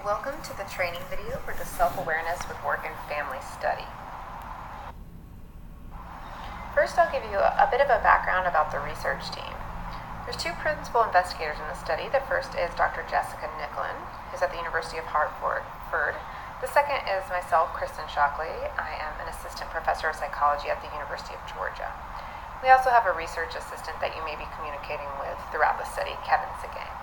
Welcome to the training video for the Self-Awareness with Work and Family study. First, I'll give you a bit of a background about the research team. There's two principal investigators in the study. The first is Dr. Jessica Nicklin, who's at the University of Hartford. The second is myself, Kristen Shockley. I am an assistant professor of psychology at the University of Georgia. We also have a research assistant that you may be communicating with throughout the study, Kevin Segang.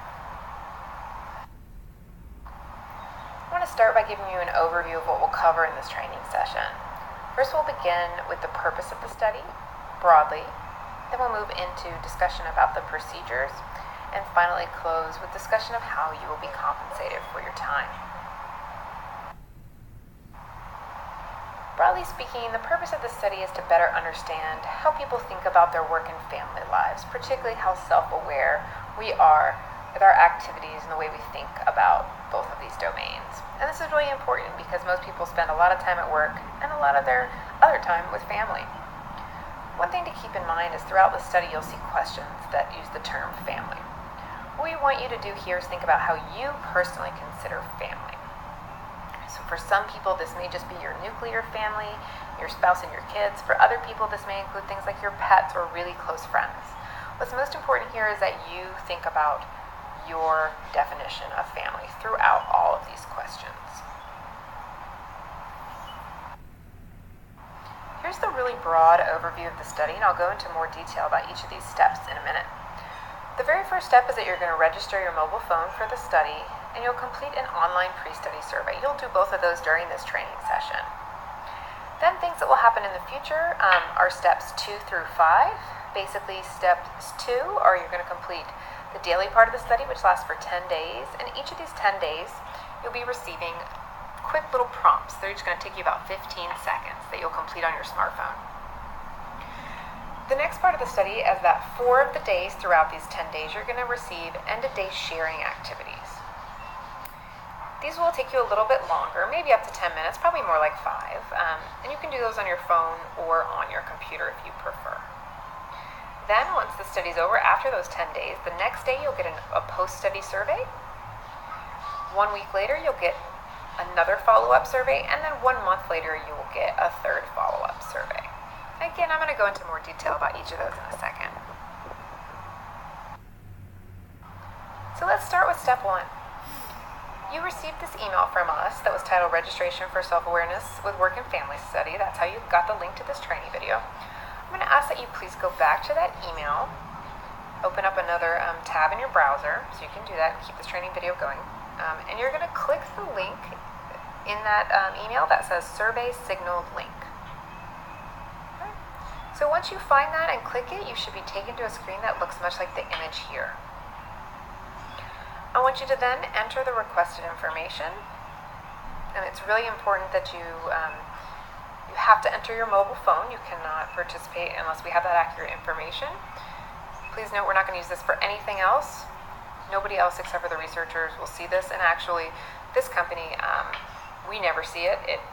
I want to start by giving you an overview of what we'll cover in this training session. First, we'll begin with the purpose of the study, broadly. Then we'll move into discussion about the procedures, and finally close with discussion of how you will be compensated for your time. Broadly speaking, the purpose of the study is to better understand how people think about their work and family lives, particularly how self-aware we are with our activities and the way we think about both of these domains. And this is really important because most people spend a lot of time at work and a lot of their other time with family. One thing to keep in mind is throughout the study you'll see questions that use the term family. What we want you to do here is think about how you personally consider family. So for some people this may just be your nuclear family, your spouse and your kids. For other people this may include things like your pets or really close friends. What's most important here is that you think about your definition of family throughout all of these questions. Here's the really broad overview of the study, and I'll go into more detail about each of these steps in a minute. The very first step is that you're going to register your mobile phone for the study, and you'll complete an online pre-study survey. You'll do both of those during this training session. Then things that will happen in the future are steps 2 through 5. Basically, steps 2 are you're going to complete the daily part of the study, which lasts for 10 days, and each of these 10 days you'll be receiving quick little prompts. They're just going to take you about 15 seconds that you'll complete on your smartphone. The next part of the study is that 4 of the days throughout these 10 days you're going to receive end-of-day sharing activities. These will take you a little bit longer, maybe up to 10 minutes, probably more like 5, and you can do those on your phone or on your computer if you prefer. Then, once the study's over, after those 10 days, the next day you'll get a post-study survey. 1 week later, you'll get another follow-up survey, and then 1 month later, you will get a third follow-up survey. Again, I'm going to go into more detail about each of those in a second. So let's start with step 1. You received this email from us that was titled Registration for Self-Awareness with Work and Family Study. That's how you got the link to this training video. I'm going to ask that you please go back to that email, open up another tab in your browser, so you can do that and keep this training video going, and you're going to click the link in that email that says Survey Signaled Link. Okay. So once you find that and click it, you should be taken to a screen that looks much like the image here. I want you to then enter the requested information, and it's really important that you have to enter your mobile phone. You cannot participate unless we have that accurate information. Please note we're not going to use this for anything else. Nobody else except for the researchers will see this, and actually this company, we never see it. It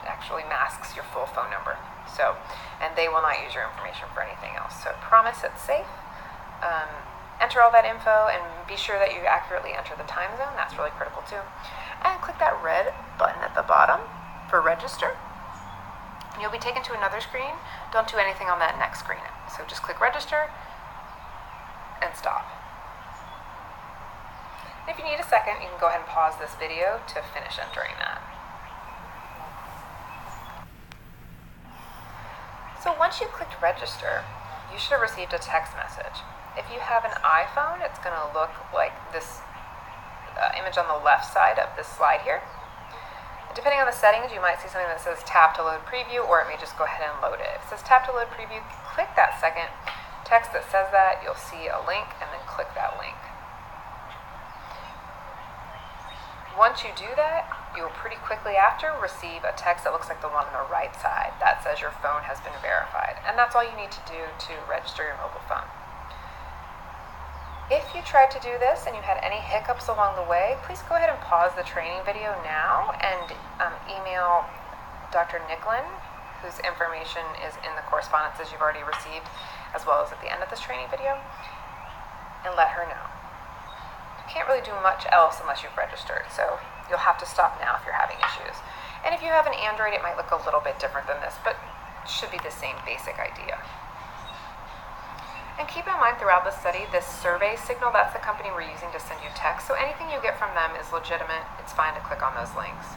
actually masks your full phone number. So, and they will not use your information for anything else. So promise it's safe. Enter all that info and be sure that you accurately enter the time zone. That's really critical too. And click that red button at the bottom for register. You'll be taken to another screen. Don't do anything on that next screen. So just click register and stop. And if you need a second, you can go ahead and pause this video to finish entering that. So once you clicked register, you should have received a text message. If you have an iPhone, it's going to look like this image on the left side of this slide here. Depending on the settings, you might see something that says tap to load preview, or it may just go ahead and load it. If it says tap to load preview, click that second text that says that. You'll see a link, and then click that link. Once you do that, you will pretty quickly after receive a text that looks like the one on the right side that says your phone has been verified. And that's all you need to do to register your mobile phone. If you tried to do this and you had any hiccups along the way, please go ahead and pause the training video now and email Dr. Nicklin, whose information is in the correspondences you've already received, as well as at the end of this training video, and let her know. You can't really do much else unless you've registered, so You'll have to stop now if you're having issues. And if you have an Android, it might look a little bit different than this, but should be the same basic idea. And keep in mind throughout the study, this survey signal, that's the company we're using to send you text. So anything you get from them is legitimate. It's fine to click on those links.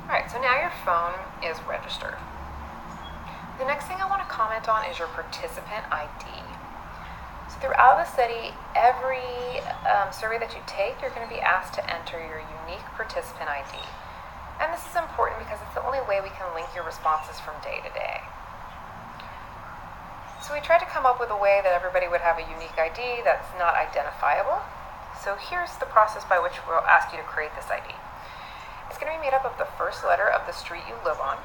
All right, so now your phone is registered. The next thing I want to comment on is your participant ID. So throughout the study, every survey that you take, you're going to be asked to enter your unique participant ID. And this is important because it's the only way we can link your responses from day to day. So we tried to come up with a way that everybody would have a unique ID that's not identifiable. So here's the process by which we'll ask you to create this ID. It's going to be made up of the first letter of the street you live on,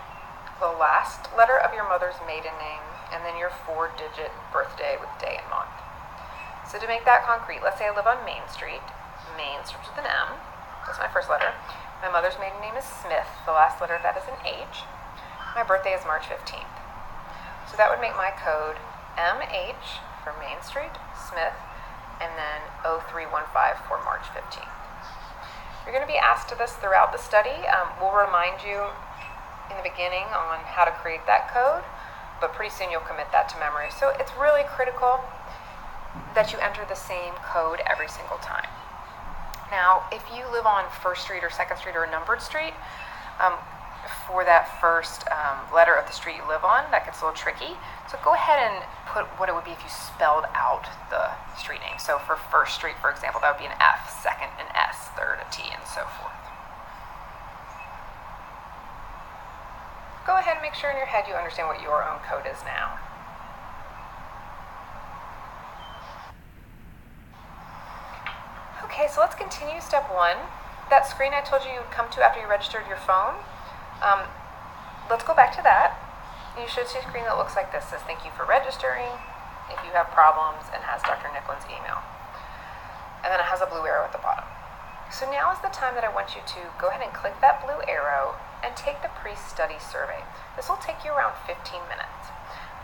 the last letter of your mother's maiden name, and then your 4-digit birthday with day and month. So to make that concrete, let's say I live on Main Street. Main starts with an M. That's my first letter. My mother's maiden name is Smith. The last letter of that is an H. My birthday is March 15th. So that would make my code MH for Main Street, Smith, and then 0315 for March 15th. You're going to be asked to this throughout the study. We'll remind you in the beginning on how to create that code, but pretty soon you'll commit that to memory. So it's really critical that you enter the same code every single time. Now, if you live on 1st Street or 2nd Street or a numbered street, for that first letter of the street you live on, that gets a little tricky. So go ahead and put what it would be if you spelled out the street name. So for 1st Street, for example, that would be an F, 2nd an S, 3rd a T, and so forth. Go ahead and make sure in your head you understand what your own code is now. Okay, so let's continue step 1. That screen I told you you would come to after you registered your phone, let's go back to that. You should see a screen that looks like this. It says thank you for registering, if you have problems, and has Dr. Nicklin's email. And then it has a blue arrow at the bottom. So now is the time that I want you to go ahead and click that blue arrow and take the pre-study survey. This will take you around 15 minutes.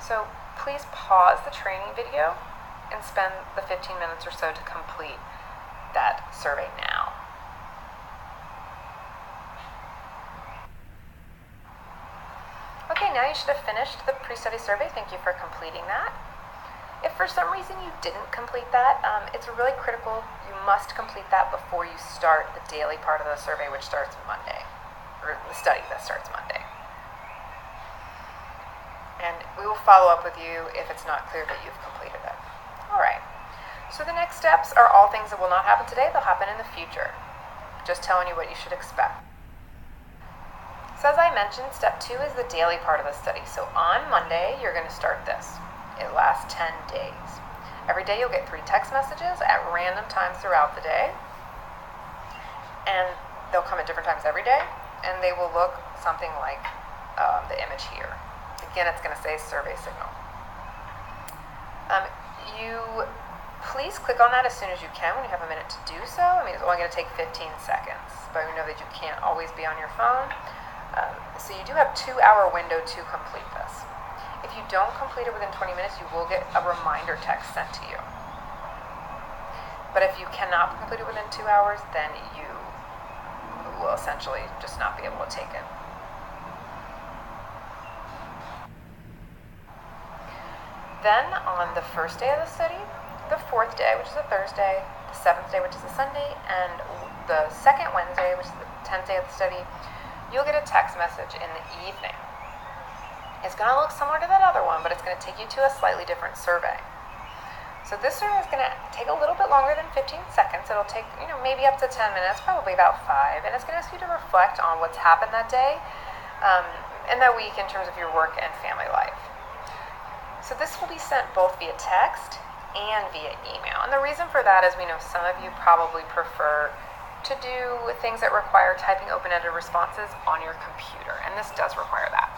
So please pause the training video and spend the 15 minutes or so to complete that survey now. Okay, now you should have finished the pre-study survey. Thank you for completing that. If for some reason you didn't complete that, it's really critical. You must complete that before you start the daily part of the survey, which starts Monday, or the study that starts Monday. And we will follow up with you if it's not clear that you've completed it. All right. So the next steps are all things that will not happen today. They'll happen in the future. Just telling you what you should expect. So as I mentioned, step 2 is the daily part of the study. So on Monday, you're going to start this. It lasts 10 days. Every day you'll get 3 text messages at random times throughout the day. And they'll come at different times every day. And they will look something like the image here. Again, it's going to say survey signal. You please click on that as soon as you can when you have a minute to do so. I mean, it's only going to take 15 seconds. But we know that you can't always be on your phone. So you do have a 2-hour window to complete this. If you don't complete it within 20 minutes, you will get a reminder text sent to you. But if you cannot complete it within 2 hours, then you will essentially just not be able to take it. Then on the first day of the study, the 4th day, which is a Thursday, the 7th day, which is a Sunday, and the 2nd Wednesday, which is the 10th day of the study, you'll get a text message in the evening. It's going to look similar to that other one, but it's going to take you to a slightly different survey. So this survey is going to take a little bit longer than 15 seconds. It'll take, maybe up to 10 minutes, probably about 5. And it's going to ask you to reflect on what's happened that day and that week in terms of your work and family life. So this will be sent both via text and via email. And the reason for that is we know some of you probably prefer to do things that require typing open-ended responses on your computer, and this does require that.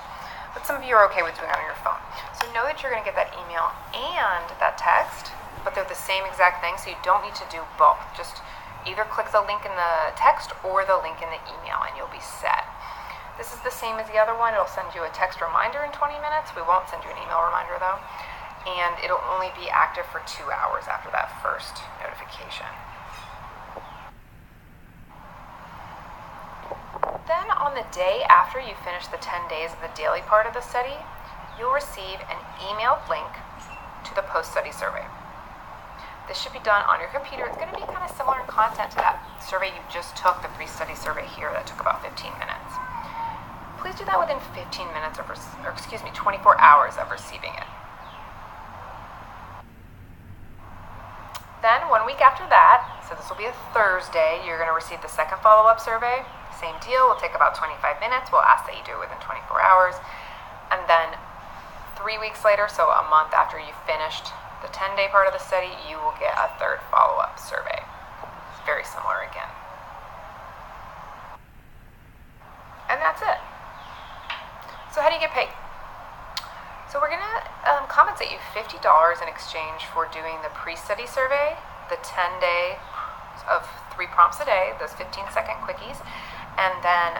But some of you are okay with doing it on your phone. So know that you're going to get that email and that text, but they're the same exact thing, so you don't need to do both. Just either click the link in the text or the link in the email, and you'll be set. This is the same as the other one. It'll send you a text reminder in 20 minutes. We won't send you an email reminder, though. And it'll only be active for 2 hours after that first notification. day after you finish the 10 days of the daily part of the study, you'll receive an emailed link to the post-study survey. This should be done on your computer. It's going to be kind of similar in content to that survey you just took, the pre-study survey here that took about 15 minutes. Please do that within 15 minutes of, 24 hours of receiving it. Then 1 week after that, so this will be a Thursday, you're going to receive the second follow-up survey. Same deal, will take about 25 minutes. We'll ask that you do it within 24 hours. And then 3 weeks later, so a month after you finished the 10-day part of the study, you will get a third follow-up survey. It's very similar again. And that's it. So how do you get paid? So we're going to compensate you $50 in exchange for doing the pre-study survey, the 10-day of 3 prompts a day, those 15-second quickies, and then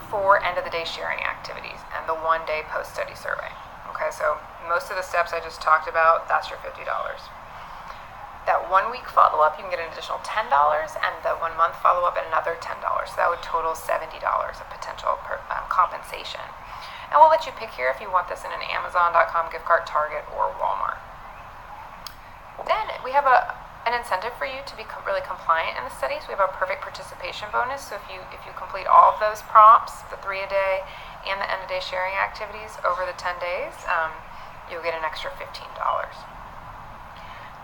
4 end-of-the-day sharing activities, and the 1-day post-study survey. Okay, so most of the steps I just talked about, that's your $50. That 1 week follow-up, you can get an additional $10, and the 1 month follow-up at another $10. So that would total $70 of potential compensation. And we'll let you pick here if you want this in an Amazon.com gift card, Target, or Walmart. Then we have an incentive for you to be really compliant in the studies. We have a perfect participation bonus. So if you complete all of those prompts, the 3 a day and the end of day sharing activities over the 10 days, you'll get an extra $15.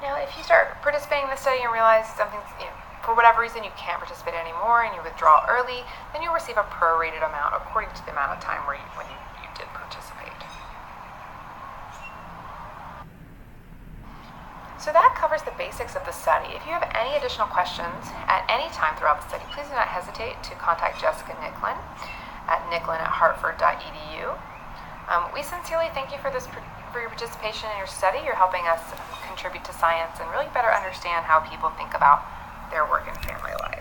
Now, if you start participating in the study and realize something, for whatever reason you can't participate anymore and you withdraw early, then you'll receive a prorated amount according to the amount of time when you did participate. So that covers the basics of the study. If you have any additional questions at any time throughout the study, please do not hesitate to contact Jessica Nicklin at nicklin@hartford.edu. We sincerely thank you for your participation in your study. You're helping us contribute to science and really better understand how people think about their work and family life.